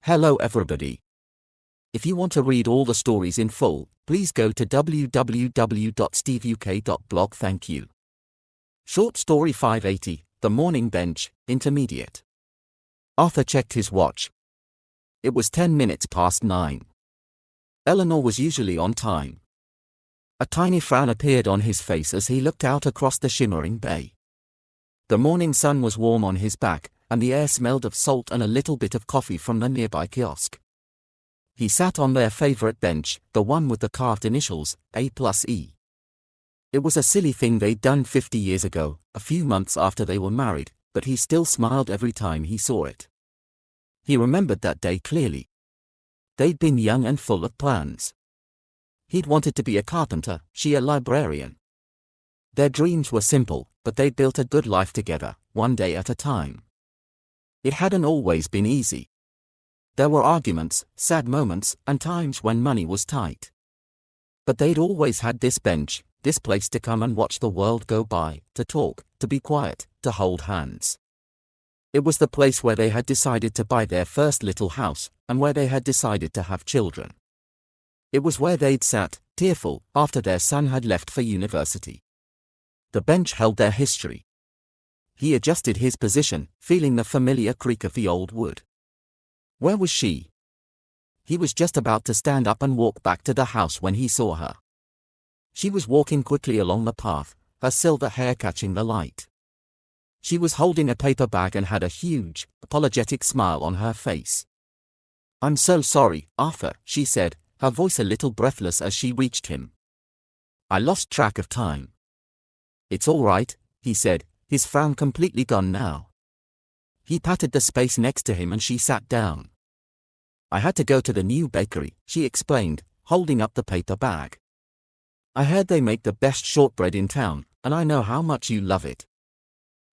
Hello everybody. If you want to read all the stories in full, please go to www.steveuk.blog. Thank you. Short story 580, The Morning Bench, Intermediate. Arthur checked his watch. It was 10 minutes past 9. Eleanor was usually on time. A tiny frown appeared on his face as he looked out across the shimmering bay. The morning sun was warm on his back, and the air smelled of salt and a little bit of coffee from the nearby kiosk. He sat on their favorite bench, the one with the carved initials, A+E. It was a silly thing they'd done 50 years ago, a few months after they were married, but he still smiled every time he saw it. He remembered that day clearly. They'd been young and full of plans. He'd wanted to be a carpenter, she a librarian. Their dreams were simple, but they'd built a good life together, one day at a time. It hadn't always been easy. There were arguments, sad moments, and times when money was tight. But they'd always had this bench, this place to come and watch the world go by, to talk, to be quiet, to hold hands. It was the place where they had decided to buy their first little house, and where they had decided to have children. It was where they'd sat, tearful, after their son had left for university. The bench held their history. He adjusted his position, feeling the familiar creak of the old wood. Where was she? He was just about to stand up and walk back to the house when he saw her. She was walking quickly along the path, her silver hair catching the light. She was holding a paper bag and had a huge, apologetic smile on her face. "I'm so sorry, Arthur," she said, her voice a little breathless as she reached him. "I lost track of time." "It's all right," he said, his frown completely gone now. He patted the space next to him and she sat down. "I had to go to the new bakery," she explained, holding up the paper bag. "I heard they make the best shortbread in town, and I know how much you love it."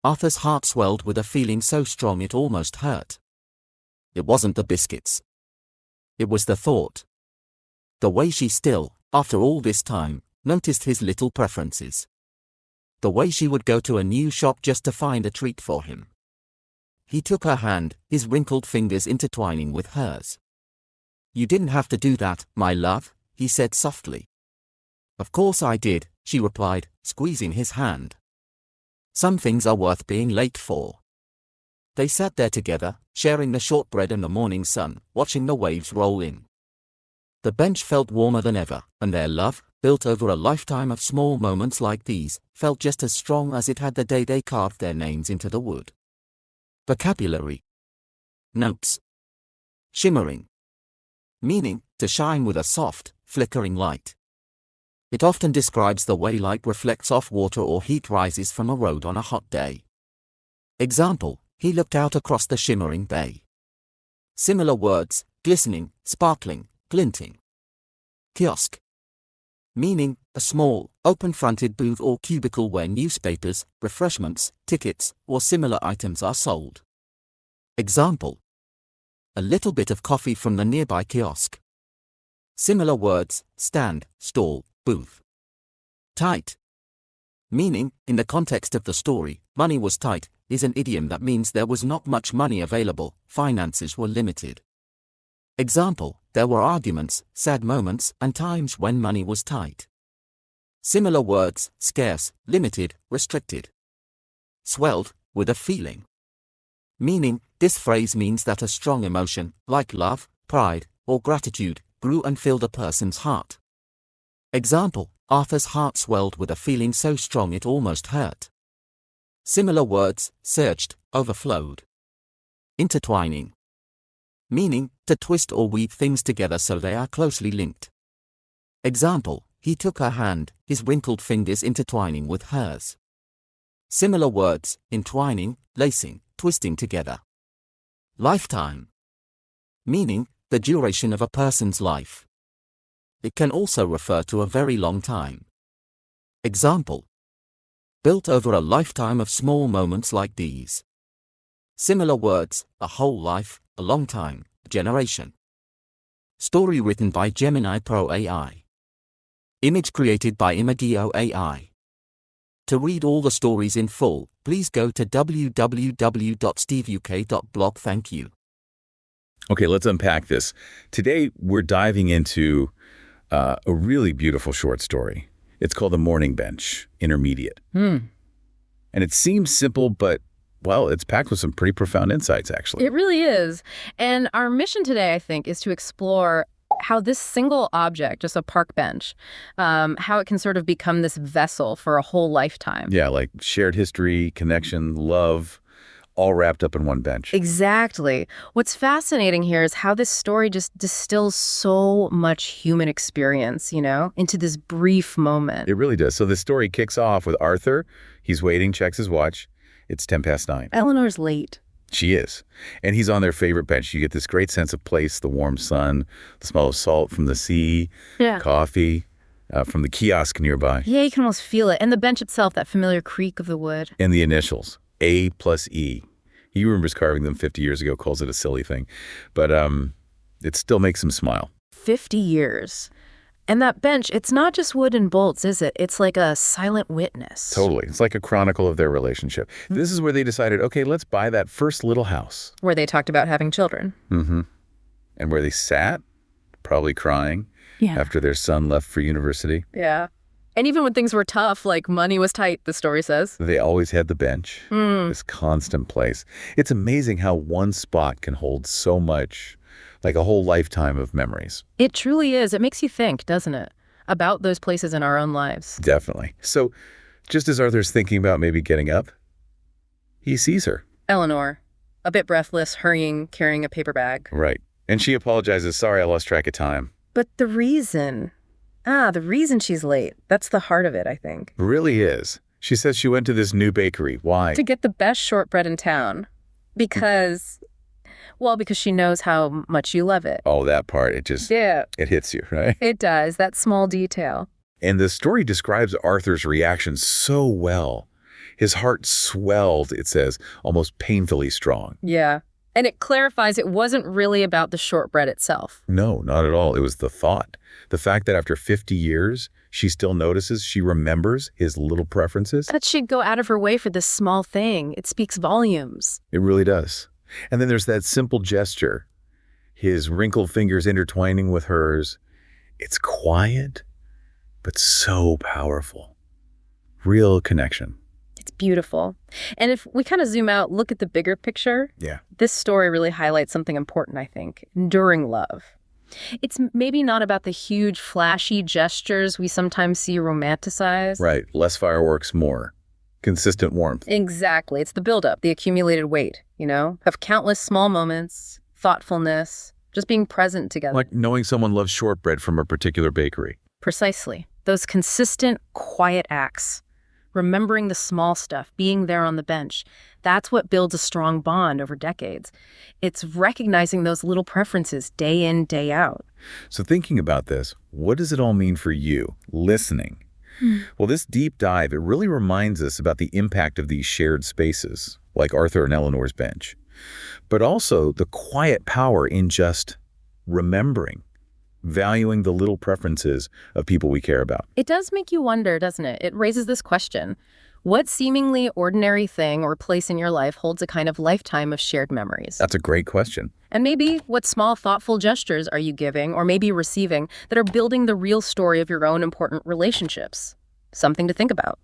Arthur's heart swelled with a feeling so strong it almost hurt. It wasn't the biscuits. It was the thought. The way she still, after all this time, noticed his little preferences. The way she would go to a new shop just to find a treat for him. He took her hand, his wrinkled fingers intertwining with hers. "You didn't have to do that, my love," he said softly. "Of course I did," she replied, squeezing his hand. "Some things are worth being late for." They sat there together, sharing the shortbread and the morning sun, watching the waves roll in. The bench felt warmer than ever, and their love, built over a lifetime of small moments like these, felt just as strong as it had the day they carved their names into the wood. Vocabulary. Notes. Shimmering. Meaning, to shine with a soft, flickering light. It often describes the way light reflects off water or heat rises from a road on a hot day. Example, he looked out across the shimmering bay. Similar words, glistening, sparkling, glinting. Kiosk. Meaning, a small, open-fronted booth or cubicle where newspapers, refreshments, tickets, or similar items are sold. Example. A little bit of coffee from the nearby kiosk. Similar words, stand, stall, booth. Tight. Meaning, in the context of the story, money was tight, is an idiom that means there was not much money available, finances were limited. Example, there were arguments, sad moments, and times when money was tight. Similar words, scarce, limited, restricted. Swelled, with a feeling. Meaning, this phrase means that a strong emotion, like love, pride, or gratitude, grew and filled a person's heart. Example, Arthur's heart swelled with a feeling so strong it almost hurt. Similar words, surged, overflowed. Intertwining. Meaning, to twist or weave things together so they are closely linked. Example, he took her hand, his wrinkled fingers intertwining with hers. Similar words, entwining, lacing, twisting together. Lifetime. Meaning, the duration of a person's life. It can also refer to a very long time. Example. Built over a lifetime of small moments like these. Similar words, a whole life, a long time, a generation. Story written by Gemini Pro AI. Image created by Imagio AI. To read all the stories in full, please go to www.steveuk.blog. Thank you. Okay, let's unpack this. Today, we're diving into a really beautiful short story. It's called The Morning Bench, Intermediate. And it seems simple, but, well, it's packed with some pretty profound insights, actually. It really is. And our mission today, I think, is to explore how this single object, just a park bench, how it can sort of become this vessel for a whole lifetime. Yeah, like shared history, connection, love, all wrapped up in one bench. Exactly. What's fascinating here is how this story just distills so much human experience, into this brief moment. It really does. So the story kicks off with Arthur. He's waiting, checks his watch. It's 9:10. Eleanor's late. She is. And he's on their favorite bench. You get this great sense of place, the warm sun, the smell of salt from the sea, coffee from the kiosk nearby. Yeah, you can almost feel it. And the bench itself, that familiar creak of the wood. And the initials, A+E. He remembers carving them 50 years ago, calls it a silly thing. But it still makes him smile. 50 years. And that bench, it's not just wood and bolts, is it? It's like a silent witness. Totally. It's like a chronicle of their relationship. This is where they decided, okay, let's buy that first little house. Where they talked about having children. And where they sat, probably crying, after their son left for university. Yeah. And even when things were tough, like money was tight, the story says. They always had the bench, this constant place. It's amazing how one spot can hold so much, like a whole lifetime of memories. It truly is. It makes you think, doesn't it? About those places in our own lives. Definitely. So just as Arthur's thinking about maybe getting up, he sees her. Eleanor, a bit breathless, hurrying, carrying a paper bag. Right. And she apologizes, sorry, I lost track of time. But the reason she's late, that's the heart of it, I think. Really is. She says she went to this new bakery. Why? To get the best shortbread in town. Because she knows how much you love it. Oh, that part, it hits you, right? It does, that small detail. And the story describes Arthur's reaction so well. His heart swelled, it says, almost painfully strong. Yeah. And it clarifies it wasn't really about the shortbread itself. No, not at all. It was the thought. The fact that after 50 years, she still notices, she remembers his little preferences. That she'd go out of her way for this small thing. It speaks volumes. It really does. And then there's that simple gesture, his wrinkled fingers intertwining with hers. It's quiet, but so powerful. Real connection. It's beautiful. And if we kind of zoom out, look at the bigger picture, this story really highlights something important, I think, enduring love. It's maybe not about the huge, flashy gestures we sometimes see romanticized. Right. Less fireworks, more consistent warmth. Exactly. It's the buildup, the accumulated weight, of countless small moments, thoughtfulness, just being present together. Like knowing someone loves shortbread from a particular bakery. Precisely. Those consistent, quiet acts. Remembering the small stuff, being there on the bench. That's what builds a strong bond over decades. It's recognizing those little preferences day in, day out. So thinking about this, what does it all mean for you, listening? Well, this deep dive, it really reminds us about the impact of these shared spaces, like Arthur and Eleanor's bench, but also the quiet power in just remembering, valuing the little preferences of people we care about. It does make you wonder, doesn't it? It raises this question. What seemingly ordinary thing or place in your life holds a kind of lifetime of shared memories? That's a great question. And maybe what small, thoughtful gestures are you giving or maybe receiving that are building the real story of your own important relationships? Something to think about.